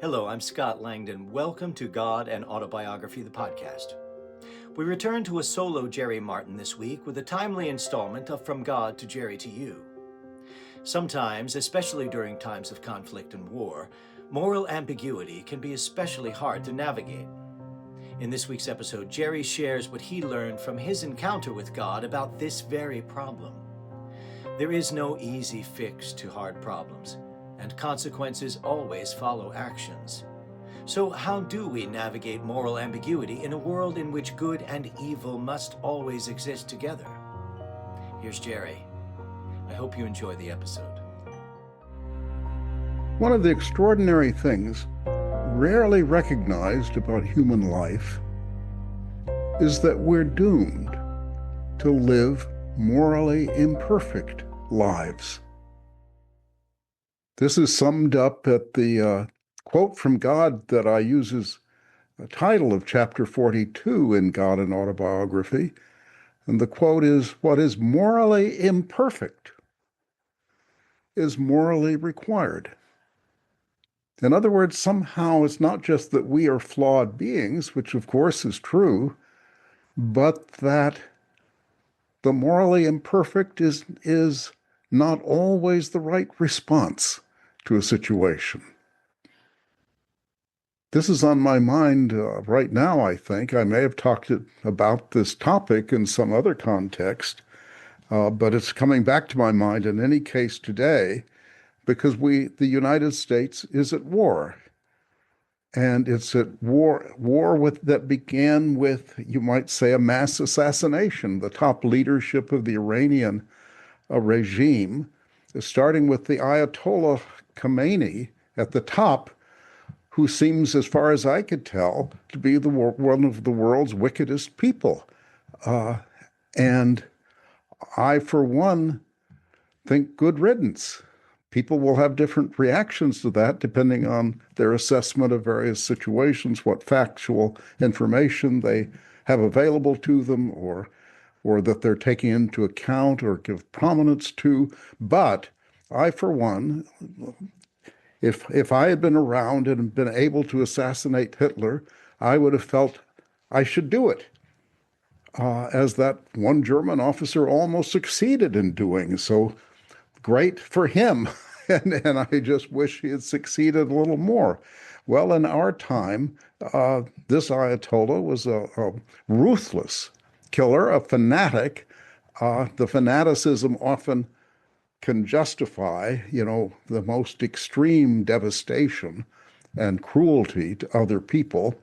Hello, I'm Scott Langdon. Welcome to God and Autobiography, the podcast. We return to a solo Jerry Martin this week with a timely installment of From God to Jerry to You. Sometimes, especially during times of conflict and war, moral ambiguity can be especially hard to navigate. In this week's episode, Jerry shares what he learned from his encounter with God about this very problem. There is no easy fix to hard problems, and consequences always follow actions. So how do we navigate moral ambiguity in a world in which good and evil must always exist together? Here's Jerry. I hope you enjoy the episode. One of the extraordinary things rarely recognized about human life is that we're doomed to live morally imperfect lives. This is summed up at the quote from God that I use as the title of chapter 42 in God and Autobiography. And the quote is, "What is morally imperfect is morally required." In other words, somehow it's not just that we are flawed beings, which of course is true, but that the morally imperfect is not always the right response to a situation. This is on my mind right now, I think. I may have talked about this topic in some other context, but it's coming back to my mind in any case today because the United States is at war. And it's at war that began with, you might say, a mass assassination. The top leadership of the Iranian regime, starting with the Ayatollah Khomeini at the top, who seems, as far as I could tell, to be one of the world's wickedest people. And I, for one, think good riddance. People will have different reactions to that depending on their assessment of various situations, what factual information they have available to them or that they're taking into account or give prominence to. But I, for one, if I had been around and been able to assassinate Hitler, I would have felt I should do it, as that one German officer almost succeeded in doing. So great for him. And I just wish he had succeeded a little more. Well, in our time, this Ayatollah was a ruthless killer, a fanatic. The fanaticism often can justify, the most extreme devastation and cruelty to other people.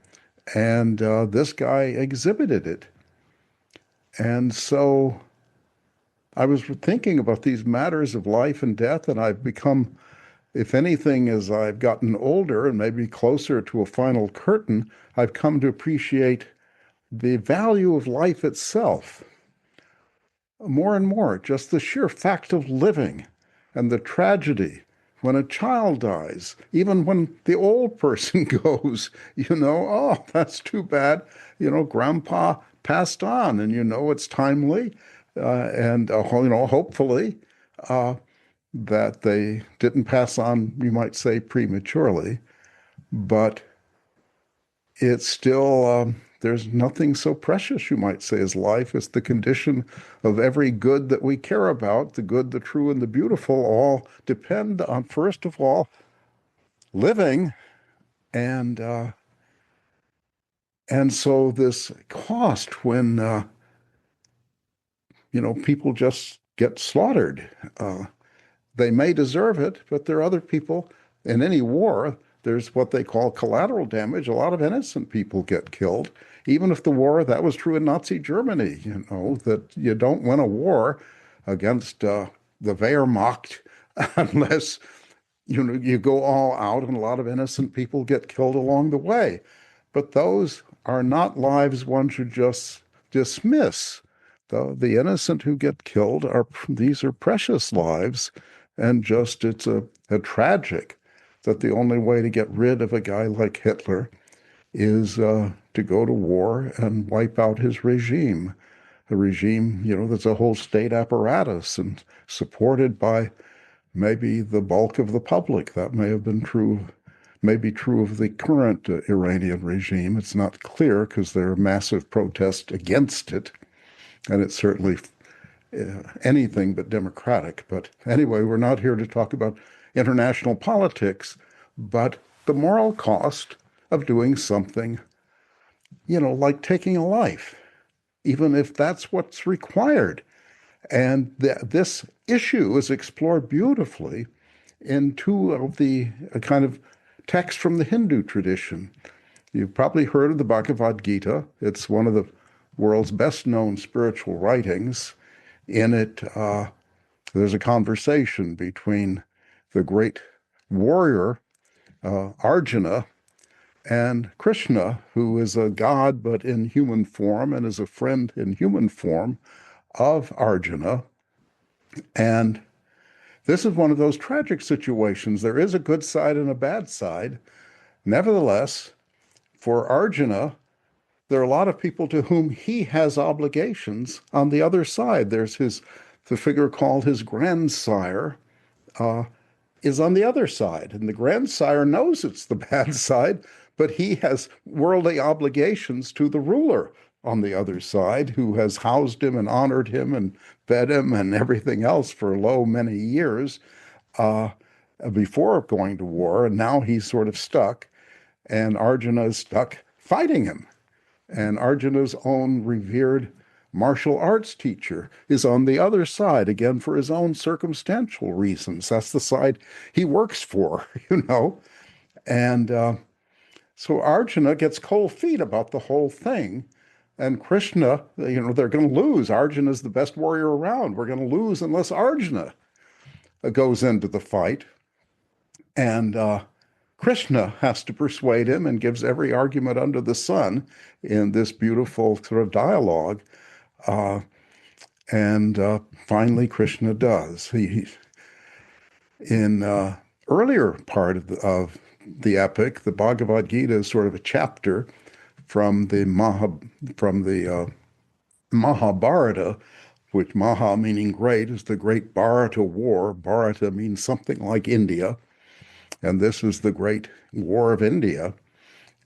And this guy exhibited it. And so I was thinking about these matters of life and death, and I've become, if anything, as I've gotten older and maybe closer to a final curtain, I've come to appreciate the value of life itself more and more, just the sheer fact of living and the tragedy when a child dies, even when the old person goes, oh, that's too bad, grandpa passed on, and it's timely. And hopefully that they didn't pass on, you might say, prematurely. But it's still, there's nothing so precious, you might say, as life. It's the condition of every good that we care about. The good, the true, and the beautiful all depend on, first of all, living. And so this cost when people just get slaughtered. They may deserve it, but there are other people. In any war, there's what they call collateral damage. A lot of innocent people get killed. Even if that was true in Nazi Germany, that you don't win a war against the Wehrmacht unless, you go all out, and a lot of innocent people get killed along the way. But those are not lives one should just dismiss. The innocent who get killed these are precious lives, and it's a tragic that the only way to get rid of a guy like Hitler is to go to war and wipe out his regime. A regime, that's a whole state apparatus and supported by maybe the bulk of the public. That may have been true may be true of the current Iranian regime. It's not clear because there are massive protests against it, and it's certainly anything but democratic. But anyway, we're not here to talk about international politics, but the moral cost of doing something, like taking a life, even if that's what's required. And this issue is explored beautifully in two of the kind of texts from the Hindu tradition. You've probably heard of the Bhagavad Gita. It's one of the world's best-known spiritual writings. In it, there's a conversation between the great warrior, Arjuna, and Krishna, who is a god but in human form and is a friend in human form of Arjuna. And this is one of those tragic situations. There is a good side and a bad side. Nevertheless, for Arjuna, there are a lot of people to whom he has obligations on the other side. There's the figure called his grandsire, is on the other side. And the grandsire knows it's the bad side, but he has worldly obligations to the ruler on the other side, who has housed him and honored him and fed him and everything else for many years before going to war. And now he's sort of stuck, and Arjuna is stuck fighting him. And Arjuna's own revered martial arts teacher is on the other side, again, for his own circumstantial reasons. That's the side he works for, And so Arjuna gets cold feet about the whole thing. And Krishna, they're going to lose. Arjuna is the best warrior around. We're going to lose unless Arjuna goes into the fight. And Krishna has to persuade him and gives every argument under the sun in this beautiful sort of dialogue. And finally, Krishna does. In earlier part of the epic, the Bhagavad Gita is sort of a chapter from the Mahabharata, which Maha meaning great is the great Bharata war. Bharata means something like India, and this is the great war of India.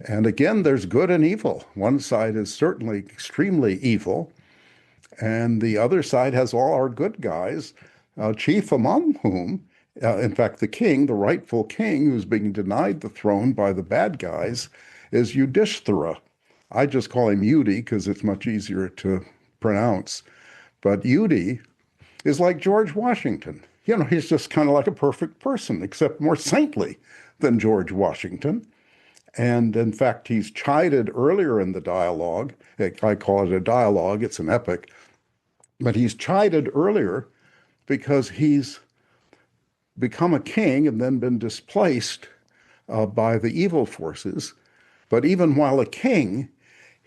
And again, there's good and evil. One side is certainly extremely evil, and the other side has all our good guys, chief among whom, in fact, the king, the rightful king who's being denied the throne by the bad guys, is Yudhishthira. I just call him Yudi because it's much easier to pronounce. But Yudi is like George Washington. He's just kind of like a perfect person, except more saintly than George Washington. And in fact, he's chided earlier in the dialogue. I call it a dialogue, it's an epic. But he's chided earlier because he's become a king and then been displaced by the evil forces. But even while a king,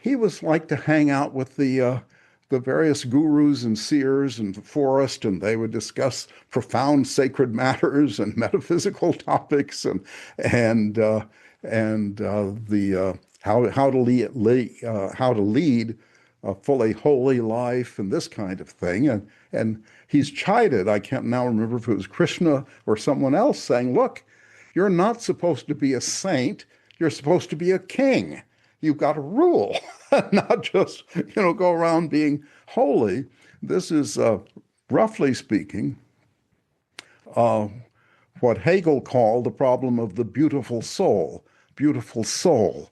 he was like to hang out with the various gurus and seers in the forest, and they would discuss profound sacred matters and metaphysical topics and how to lead a fully holy life and this kind of thing. And he's chided. I can't now remember if it was Krishna or someone else saying, "Look, you're not supposed to be a saint. You're supposed to be a king. You've got to rule, not just, go around being holy." This is, roughly speaking, what Hegel called the problem of the beautiful soul. Beautiful soul.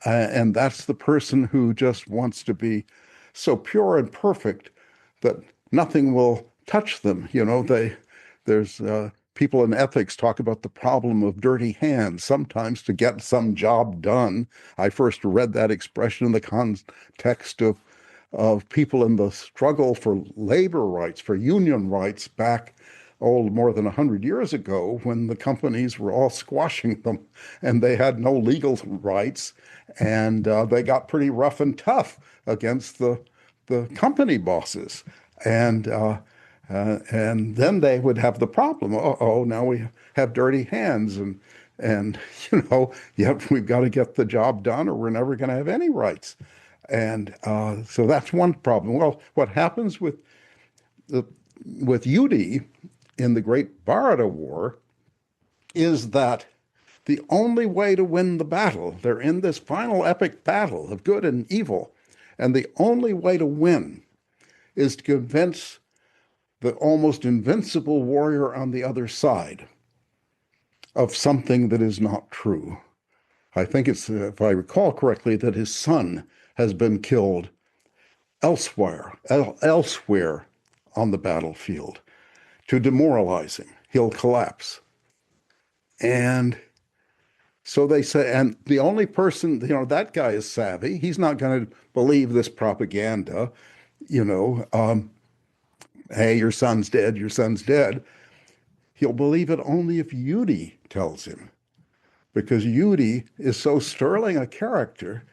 And that's the person who just wants to be so pure and perfect that nothing will touch them. There's people in ethics talk about the problem of dirty hands, sometimes to get some job done. I first read that expression in the context of people in the struggle for labor rights, for union rights back more than 100 years ago, when the companies were all squashing them and they had no legal rights, and they got pretty rough and tough against the company bosses. And then they would have the problem, now we have dirty hands, and yet we've got to get the job done or we're never going to have any rights. And so that's one problem. Well, what happens with Yudi in the Great Bharata War is that the only way to win the battle, they're in this final epic battle of good and evil, and the only way to win is to convince the almost invincible warrior on the other side of something that is not true. I think it's, if I recall correctly, that his son has been killed elsewhere on the battlefield to demoralize him. He'll collapse. And so they say, and the only person, that guy is savvy. He's not going to believe this propaganda, hey, your son's dead, your son's dead. He'll believe it only if Yudi tells him. Because Yudi is so sterling a character,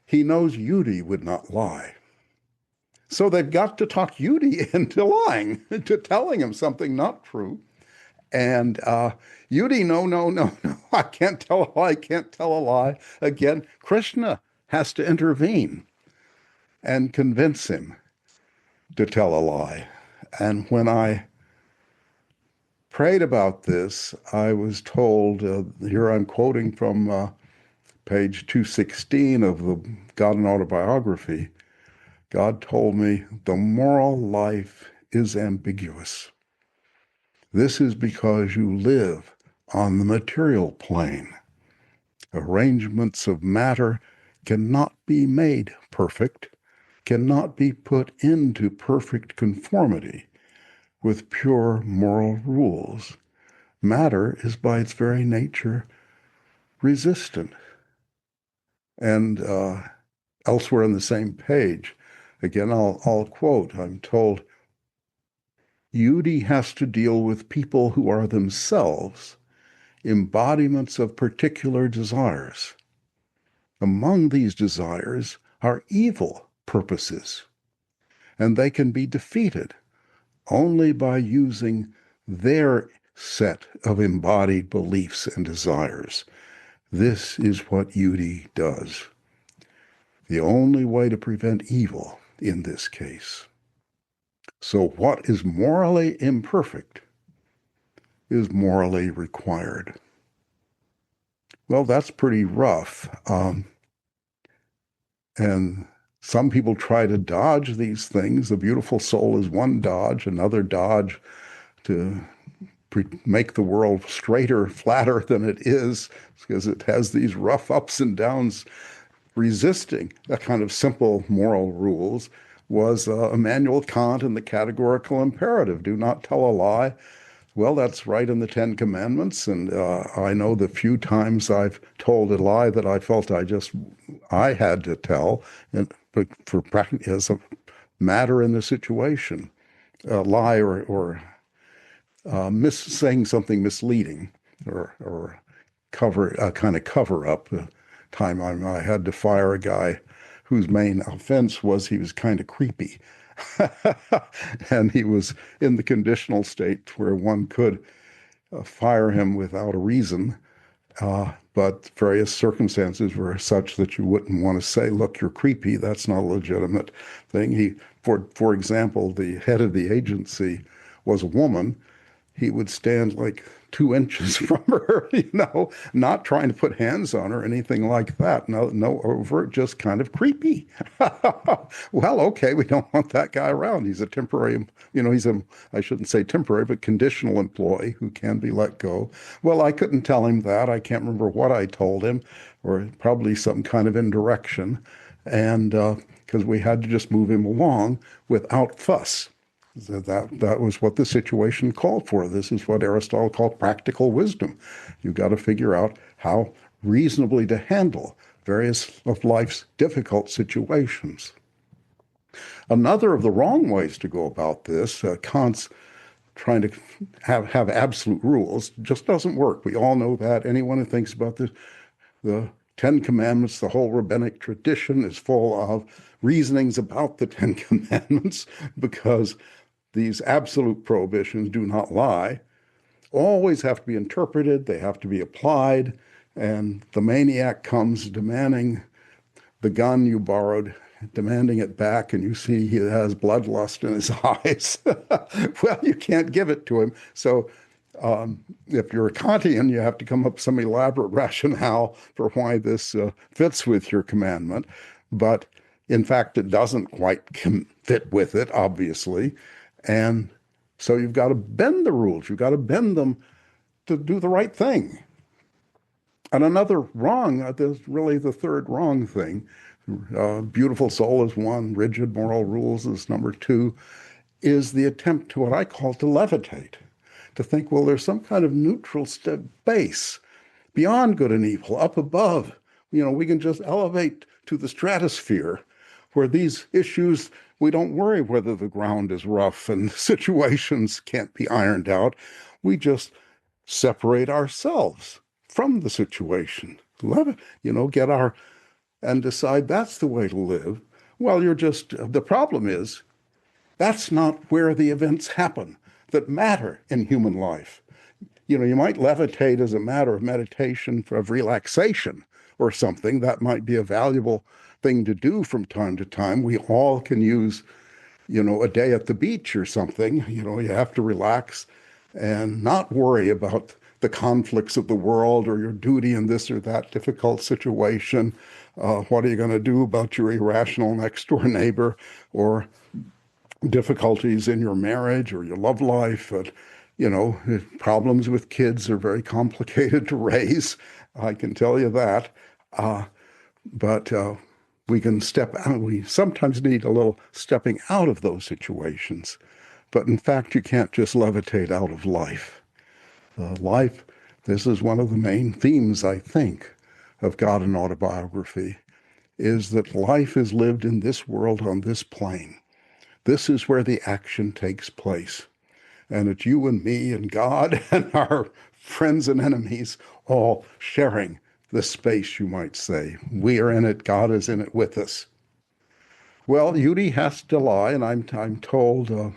he knows Yudi would not lie. So they've got to talk Yudi into lying, to telling him something not true. And Yudi, no, I can't tell a lie, can't tell a lie. Again, Krishna has to intervene and convince him to tell a lie. And when I prayed about this, I was told, here I'm quoting from page 216 of the God and Autobiography, God told me, the moral life is ambiguous. This is because you live on the material plane. Arrangements of matter cannot be made perfect, cannot be put into perfect conformity with pure moral rules. Matter is by its very nature resistant. And elsewhere on the same page, again, I'll quote, I'm told, Yudi has to deal with people who are themselves embodiments of particular desires. Among these desires are evil purposes, and they can be defeated only by using their set of embodied beliefs and desires. This is what Yudi does. The only way to prevent evil in this case. So what is morally imperfect is morally required. Well, that's pretty rough. And some people try to dodge these things. The beautiful soul is one dodge, another dodge to make the world straighter, flatter than it is, because it has these rough ups and downs. Resisting that kind of simple moral rules was Immanuel Kant and the categorical imperative, do not tell a lie. Well, that's right in the Ten Commandments, and I know the few times I've told a lie that I felt I had to tell, and for as a matter in the situation, a lie or saying something misleading or kind of cover up. Time I had to fire a guy whose main offense was he was kind of creepy. And he was in the conditional state where one could fire him without a reason, but various circumstances were such that you wouldn't want to say, look, you're creepy. That's not a legitimate thing. For example, the head of the agency was a woman. He would stand like 2 inches from her, not trying to put hands on her, anything like that. No overt, just kind of creepy. Well, okay, we don't want that guy around. He's a temporary, I shouldn't say temporary, but conditional employee who can be let go. Well, I couldn't tell him that. I can't remember what I told him, or probably some kind of indirection. And because we had to just move him along without fuss. That was what the situation called for. This is what Aristotle called practical wisdom. You've got to figure out how reasonably to handle various of life's difficult situations. Another of the wrong ways to go about this, Kant's trying to have absolute rules, just doesn't work. We all know that. Anyone who thinks about this, the Ten Commandments, the whole rabbinic tradition is full of reasonings about the Ten Commandments, because these absolute prohibitions, do not lie, always have to be interpreted, they have to be applied, and the maniac comes demanding the gun you borrowed, demanding it back, and you see he has bloodlust in his eyes. Well, you can't give it to him. So If you're a Kantian, you have to come up with some elaborate rationale for why this fits with your commandment. But in fact, it doesn't quite fit with it, obviously. And so you've got to bend the rules. You've got to bend them to do the right thing. And another wrong, there's really the third wrong thing. Beautiful soul is one, rigid moral rules is number two, is the attempt to what I call to levitate. To think, well, there's some kind of neutral base beyond good and evil, up above. We can just elevate to the stratosphere where these issues, we don't worry whether the ground is rough and situations can't be ironed out. We just separate ourselves from the situation, get our, and decide that's the way to live. Well, the problem is, that's not where the events happen that matter in human life. You might levitate as a matter of meditation, of relaxation or something. That might be a valuable thing to do from time to time. We all can use, a day at the beach or something. You have to relax and not worry about the conflicts of the world or your duty in this or that difficult situation. What are you going to do about your irrational next door neighbor, or difficulties in your marriage or your love life? Problems with kids are very complicated to raise. I can tell you that. But we can step out. We sometimes need a little stepping out of those situations. But in fact, you can't just levitate out of life. Life, this is one of the main themes, I think, of God and Autobiography, is that life is lived in this world on this plane. This is where the action takes place. And it's you and me and God and our friends and enemies all sharing the space, you might say. We are in it, God is in it with us. Well, Yudi has to lie, and I'm told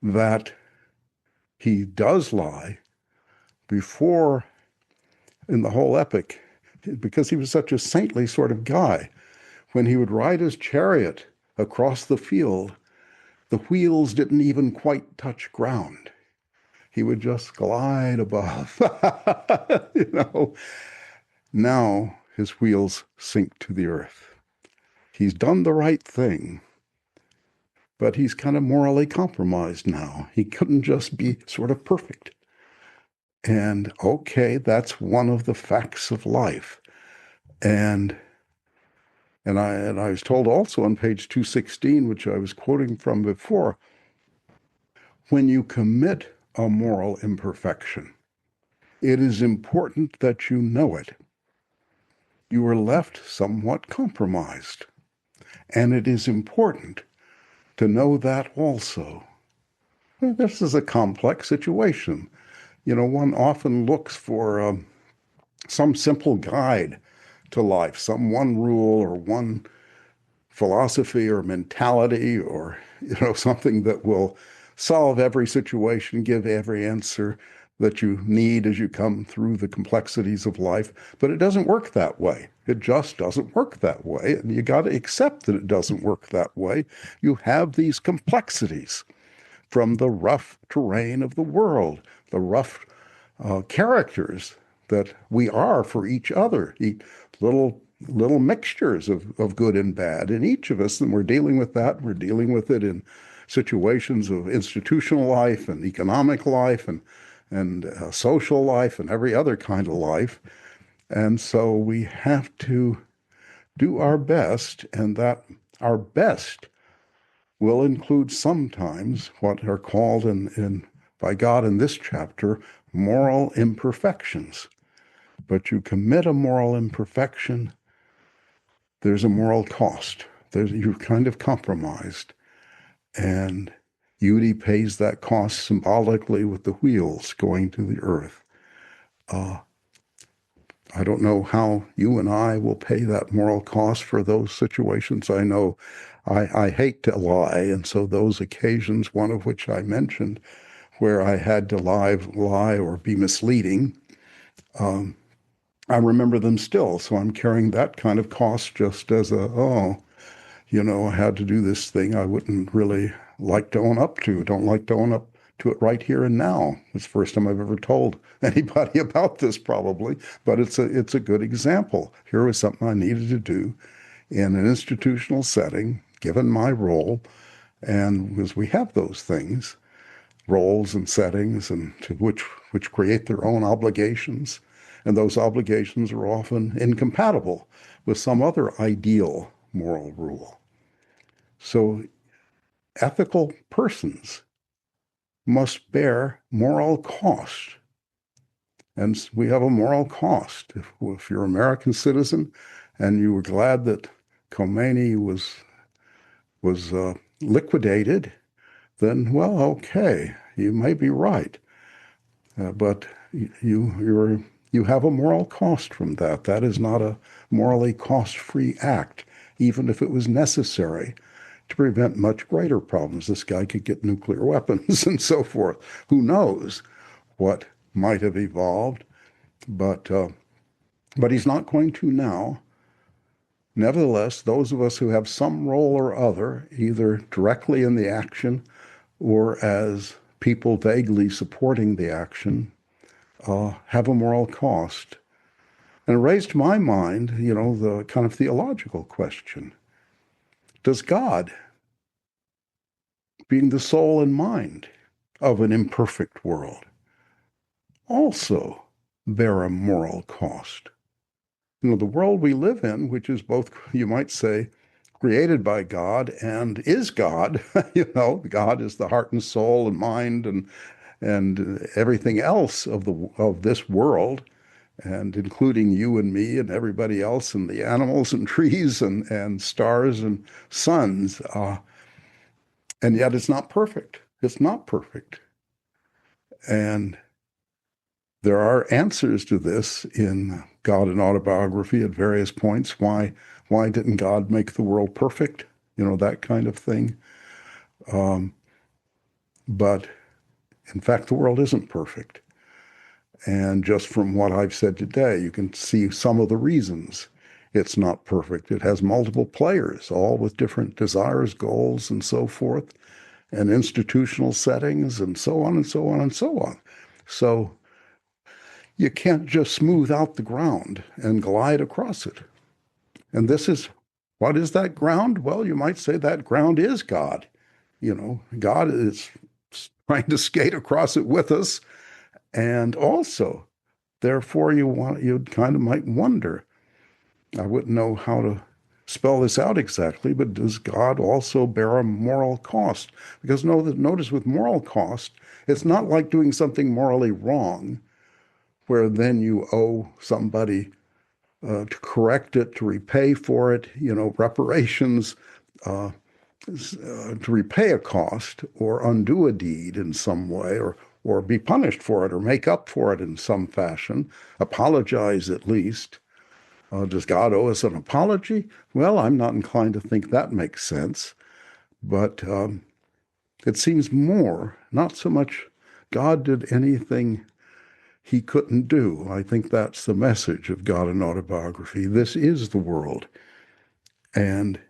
that he does lie before, in the whole epic, because he was such a saintly sort of guy. When he would ride his chariot across the field, the wheels didn't even quite touch ground. He would just glide above. Now his wheels sink to the earth. He's done the right thing, but he's kind of morally compromised now. He couldn't just be sort of perfect. And okay, that's one of the facts of life. And I was told also on page 216, which I was quoting from before, when you commit a moral imperfection, it is important that you know it. You are left somewhat compromised. And it is important to know that also. This is a complex situation. One often looks for some simple guide to life, some one rule or one philosophy or mentality or, something that will solve every situation, give every answer that you need as you come through the complexities of life. But it doesn't work that way. It just doesn't work that way. And you got to accept that it doesn't work that way. You have these complexities from the rough terrain of the world, the rough characters that we are for each other, little mixtures of good and bad in each of us. And we're dealing with that. We're dealing with it in situations of institutional life and economic life and social life and every other kind of life. And so we have to do our best, and that our best will include sometimes what are called by God in this chapter, moral imperfections. But you commit a moral imperfection, there's a moral cost. You're kind of compromised. And Yudi pays that cost symbolically with the wheels going to the earth. I don't know how you and I will pay that moral cost for those situations. I know I hate to lie, and so those occasions, one of which I mentioned, where I had to lie or be misleading, I remember them still. So I'm carrying that kind of cost just as I had to do this thing I wouldn't really like to own up to, don't like to own up to it right here and now. It's the first time I've ever told anybody about this probably, but it's a good example. Here was something I needed to do in an institutional setting, given my role, and because we have those things, roles and settings, and which create their own obligations, and those obligations are often incompatible with some other ideal moral rule. So ethical persons must bear moral cost. And we have a moral cost. If you're an American citizen and you were glad that Khomeini was liquidated, then, well, okay, you may be right. But you have a moral cost from that. That is not a morally cost-free act, even if it was necessary to prevent much greater problems. This guy could get nuclear weapons and so forth. Who knows what might have evolved, but he's not going to now. Nevertheless, those of us who have some role or other, either directly in the action or as people vaguely supporting the action, have a moral cost. And it raised to my mind, the kind of theological question. Does God, being the soul and mind of an imperfect world, also bear a moral cost? The world we live in, which is both, you might say, created by God and is God, God is the heart and soul and mind and everything else of this world, and including you and me and everybody else and the animals and trees and stars and suns. And yet it's not perfect. It's not perfect. And there are answers to this in God and Autobiography at various points. Why didn't God make the world perfect? That kind of thing. But in fact, the world isn't perfect. And just from what I've said today, you can see some of the reasons it's not perfect. It has multiple players, all with different desires, goals, and so forth, and institutional settings, and so on and so on and so on. So you can't just smooth out the ground and glide across it. And what is that ground? Well, you might say that ground is God. God is trying to skate across it with us. And also, therefore, you kind of might wonder, I wouldn't know how to spell this out exactly, but does God also bear a moral cost? Because notice with moral cost, it's not like doing something morally wrong, where then you owe somebody to correct it, to repay for it, reparations, to repay a cost or undo a deed in some way, or be punished for it, or make up for it in some fashion, apologize at least. Does God owe us an apology? Well, I'm not inclined to think that makes sense, but it seems more, not so much God did anything he couldn't do. I think that's the message of God and Autobiography. This is the world, and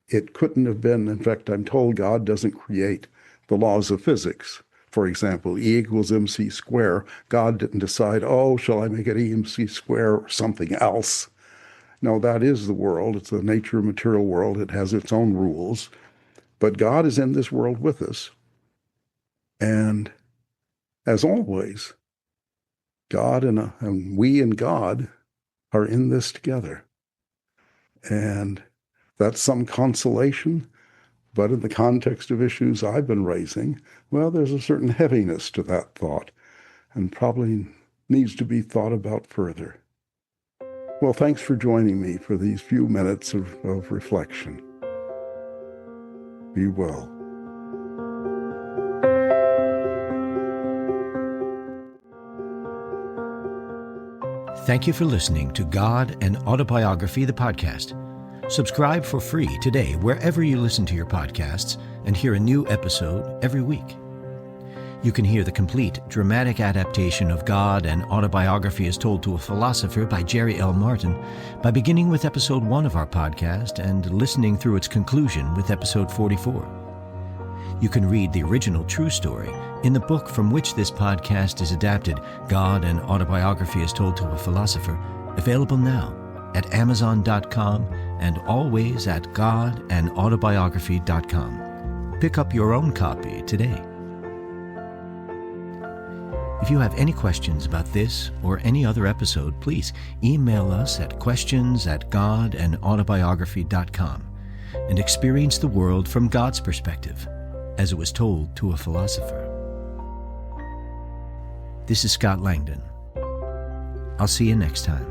it couldn't have been. In fact, I'm told God doesn't create the laws of physics. For example, E equals mc square. God didn't decide, shall I make it E mc square or something else? No, that is the world. It's the nature of material world. It has its own rules. But God is in this world with us. And as always, God and we and God are in this together. And that's some consolation. But in the context of issues I've been raising, well, there's a certain heaviness to that thought, and probably needs to be thought about further. Well, thanks for joining me for these few minutes of reflection. Be well. Thank you for listening to God and Autobiography, the podcast. Subscribe for free today wherever you listen to your podcasts and hear a new episode every week. You can hear the complete dramatic adaptation of God and Autobiography as Told to a Philosopher by Jerry L. Martin by beginning with episode 1 of our podcast and listening through its conclusion with episode 44. You can read the original true story in the book from which this podcast is adapted, God and Autobiography as Told to a Philosopher, available now at Amazon.com and always at godandautobiography.com. Pick up your own copy today. If you have any questions about this or any other episode, please email us at questions@godandautobiography.com and experience the world from God's perspective, as it was told to a philosopher. This is Scott Langdon. I'll see you next time.